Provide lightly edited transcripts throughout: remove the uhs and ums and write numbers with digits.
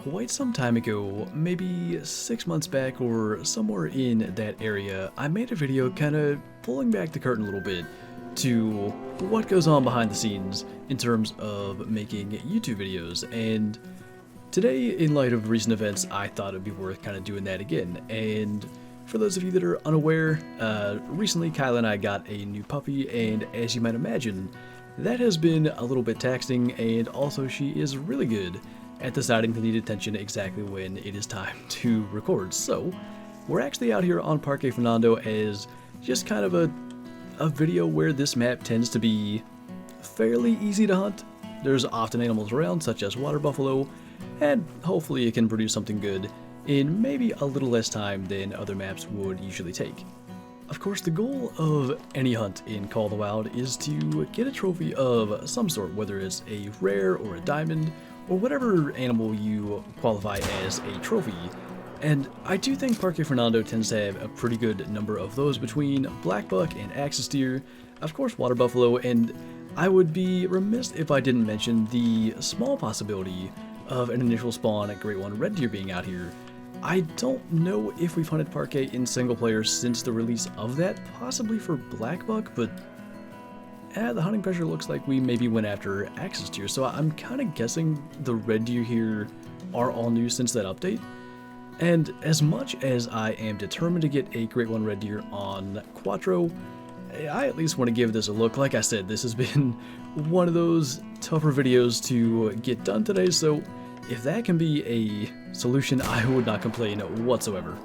Quite some time ago, maybe 6 months back or somewhere in that area, I made a video kind of pulling back the curtain a little bit to what goes on behind the scenes in terms of making YouTube videos. And today, in light of recent events, I thought it'd be worth kind of doing that again. And for those of you that are unaware, recently Kyle and I got a new puppy, and as you might imagine, that has been a little bit taxing, and also she is really good at deciding to need attention exactly when it is time to record. So we're actually out here on Parque Fernando as just kind of a video where this map tends to be fairly easy to hunt. There's often animals around, such as water buffalo, and hopefully it can produce something good in maybe a little less time than other maps would usually take. Of course, the goal of any hunt in Call of the Wild is to get a trophy of some sort, whether it's a rare or a diamond, or whatever animal you qualify as a trophy. And I do think Parque Fernando tends to have a pretty good number of those between blackbuck and axis deer, of course water buffalo, and I would be remiss if I didn't mention the small possibility of an initial spawn at Great One red deer being out here. I don't know if we've hunted Parque in single player since the release of that, possibly for blackbuck, but the hunting pressure looks like we maybe went after axis deer, so I'm kind of guessing the red deer here are all new since that update. And as much as I am determined to get a Great One red deer on Quattro, I at least want to give this a look. Like I said, this has been one of those tougher videos to get done today, so if that can be a solution, I would not complain whatsoever.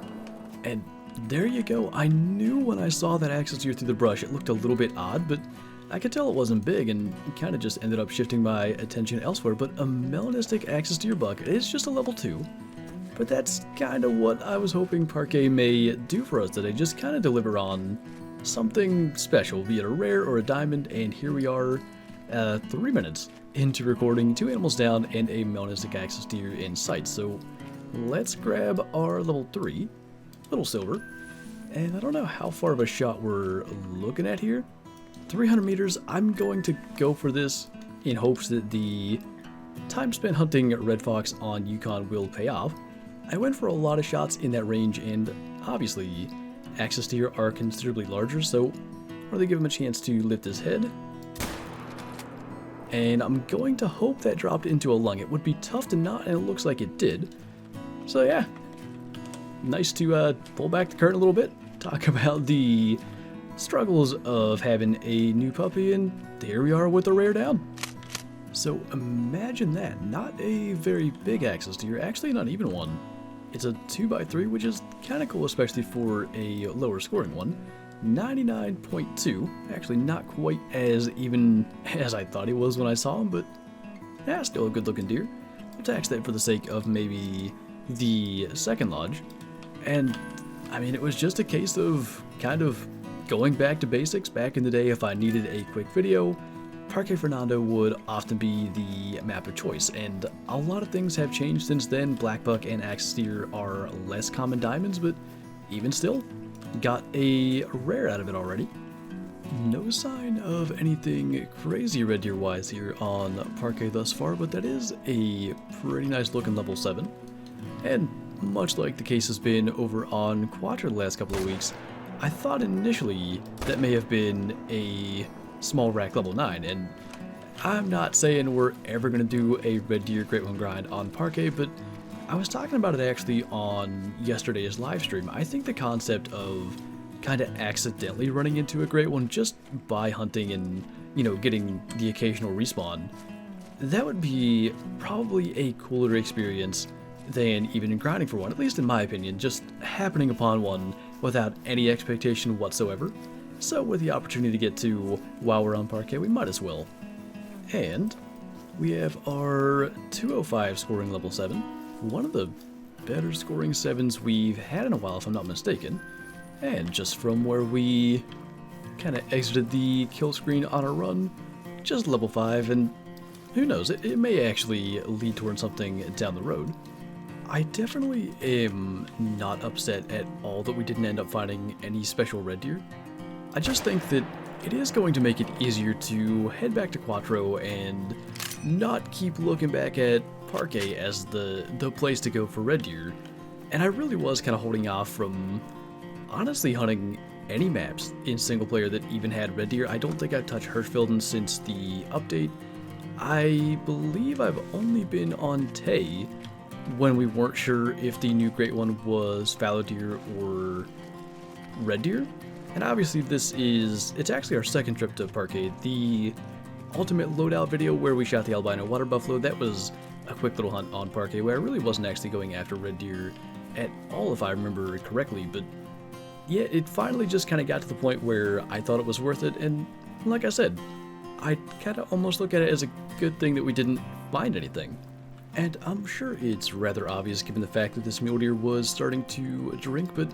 And there you go. I knew when I saw that axis deer through the brush it looked a little bit odd, but I could tell it wasn't big and kind of just ended up shifting my attention elsewhere. But a Melanistic axis deer buck is just a level 2. But that's kind of what I was hoping Parque may do for us today, just kind of deliver on something special, be it a rare or a diamond, and here we are 3 minutes into recording, 2 animals down and a Melanistic axis deer in sight. So let's grab our level 3, little silver, and I don't know how far of a shot we're looking at here. 300 meters, I'm going to go for this in hopes that the time spent hunting red fox on Yukon will pay off. I went for a lot of shots in that range, and obviously axis deer are considerably larger, so I'll really give him a chance to lift his head. And I'm going to hope that dropped into a lung. It would be tough to not, and it looks like it did. So yeah, nice to pull back the curtain a little bit, talk about the struggles of having a new puppy, and there we are with a rare down. So imagine that, not a very big axis deer, actually not even one. It's a 2x3, which is kind of cool, especially for a lower scoring one. 99.2, actually not quite as even as I thought he was when I saw him, but yeah, still a good looking deer. I'll tax that for the sake of maybe the second lodge. And I mean, it was just a case of kind of going back to basics. Back in the day, if I needed a quick video, Parque Fernando would often be the map of choice, and a lot of things have changed since then. Blackbuck and axis deer are less common diamonds, but even still, got a rare out of it already. No sign of anything crazy red deer wise here on Parque thus far, but that is a pretty nice looking level 7. And much like the case has been over on Quattro the last couple of weeks, I thought initially that may have been a small rack level 9, and I'm not saying we're ever going to do a red deer Great One grind on Parque, but I was talking about it actually on yesterday's live stream. I think the concept of kind of accidentally running into a Great One just by hunting and, you know, getting the occasional respawn, that would be probably a cooler experience than even grinding for one, at least in my opinion, just happening upon one without any expectation whatsoever. So with the opportunity to get to while we're on Parque, we might as well. And we have our 205 scoring level 7, one of the better scoring 7s we've had in a while if I'm not mistaken. And just from where we kind of exited the kill screen on our run, just level 5, and who knows, it may actually lead towards something down the road. I definitely am not upset at all that we didn't end up finding any special red deer. I just think that it is going to make it easier to head back to Quattro and not keep looking back at Parque as the place to go for red deer. And I really was kind of holding off from honestly hunting any maps in single player that even had red deer. I don't think I've touched Hirschfelden since the update. I believe I've only been on Tay when we weren't sure if the new great one was fallow deer or red deer. And obviously it's actually our second trip to Parque. The ultimate loadout video where we shot the albino water buffalo, that was a quick little hunt on Parque where I really wasn't actually going after red deer at all if I remember correctly, but yeah, it finally just kind of got to the point where I thought it was worth it, and like I said, I kind of almost look at it as a good thing that we didn't find anything. And I'm sure it's rather obvious given the fact that this mule deer was starting to drink, but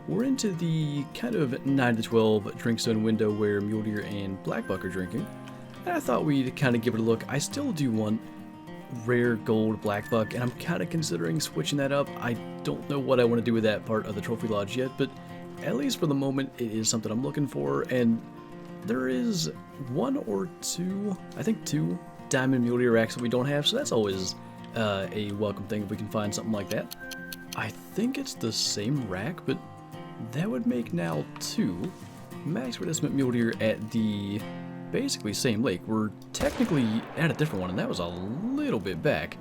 we're into the kind of 9 to 12 drink zone window where mule deer and blackbuck are drinking, and I thought we'd kind of give it a look. I still do want rare gold blackbuck, and I'm kind of considering switching that up. I don't know what I want to do with that part of the trophy lodge yet, but at least for the moment it is something I'm looking for, and there is one or two, I think two diamond mule deer racks that we don't have, so that's always a welcome thing if we can find something like that. I think it's the same rack, but that would make now two max red estimate mule deer at the basically same lake. We're technically at a different one, and that was a little bit back.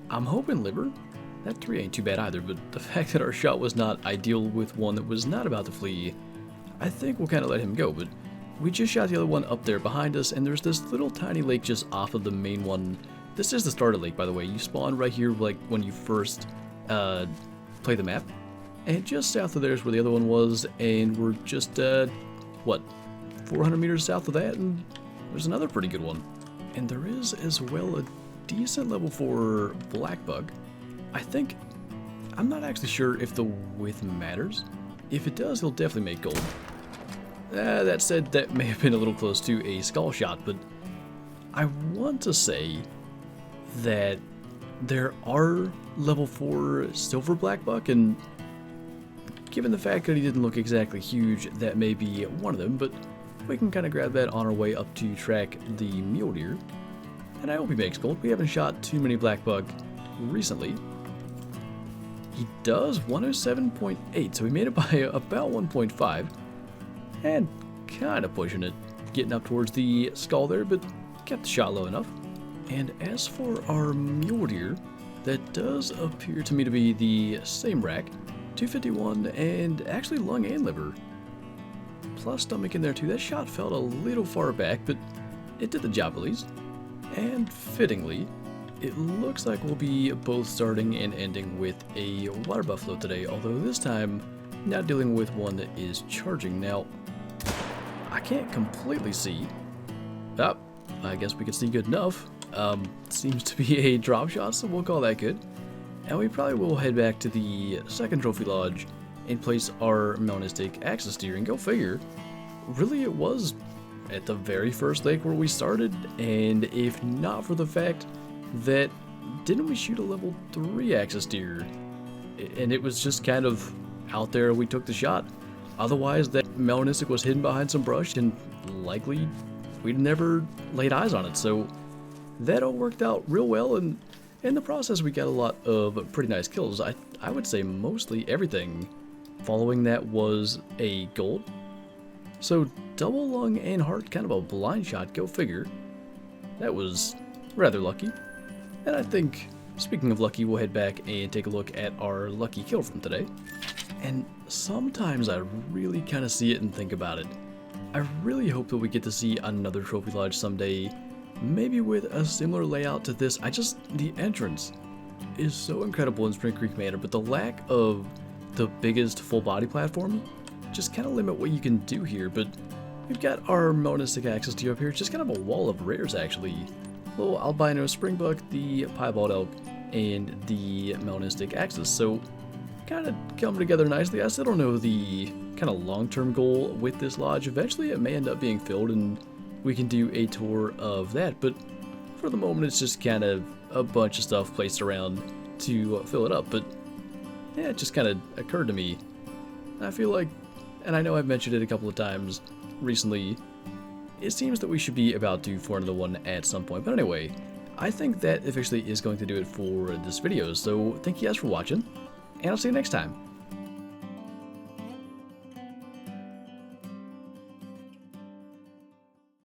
I'm hoping liver. That 3 ain't too bad either, but the fact that our shot was not ideal with one that was not about to flee, I think we'll kind of let him go. But we just shot the other one up there behind us, and there's this little tiny lake just off of the main one. This is the starter lake, by the way. You spawn right here like when you first play the map, and just south of there is where the other one was, and we're just what, 400 meters south of that, and there's another pretty good one. And there is as well a decent level 4 blackbuck. I think, I'm not actually sure if the width matters. If it does, he'll definitely make gold. That said, that may have been a little close to a skull shot, but I want to say that there are level 4 silver blackbuck, and given the fact that he didn't look exactly huge, that may be one of them, but we can kind of grab that on our way up to track the mule deer. And I hope he makes gold. We haven't shot too many blackbuck recently. He does 107.8, so we made it by about 1.5. And kind of pushing it, getting up towards the skull there, but kept the shot low enough. And as for our mule deer, that does appear to me to be the same rack, 251, and actually lung and liver. Plus stomach in there too. That shot felt a little far back, but it did the job at least. And fittingly, it looks like we'll be both starting and ending with a water buffalo today, although this time not dealing with one that is charging. Now, I can't completely see. Oh, I guess we can see good enough. Seems to be a drop shot, so we'll call that good. And we probably will head back to the second trophy lodge and place our Melanistic axis deer, and go figure. Really, it was at the very first lake where we started, and if not for the fact that didn't we shoot a level 3 axis deer, and it was just kind of out there, we took the shot. Otherwise, that Melanistic was hidden behind some brush, and likely we'd never laid eyes on it. So that all worked out real well, and in the process we got a lot of pretty nice kills. I would say mostly everything following that was a gold. So double lung and heart, kind of a blind shot, go figure. That was rather lucky. And I think, speaking of lucky, we'll head back and take a look at our lucky kill from today. And sometimes I really kind of see it and think about it. I really hope that we get to see another trophy lodge someday, maybe with a similar layout to this. The entrance is so incredible in Spring Creek Manor, but the lack of the biggest full body platform just kind of limit what you can do here. But we've got our Melanistic axis deer up here, just kind of a wall of rares actually. Little albino springbuck, the piebald elk, and the Melanistic axis. So kind of coming together nicely. I still don't know the kind of long-term goal with this lodge. Eventually it may end up being filled and we can do a tour of that, but for the moment it's just kind of a bunch of stuff placed around to fill it up. But yeah, it just kind of occurred to me. I feel like, and I know I've mentioned it a couple of times recently, it seems that we should be about due for another one at some point. But anyway, I think that officially is going to do it for this video. So thank you guys for watching, and I'll see you next time.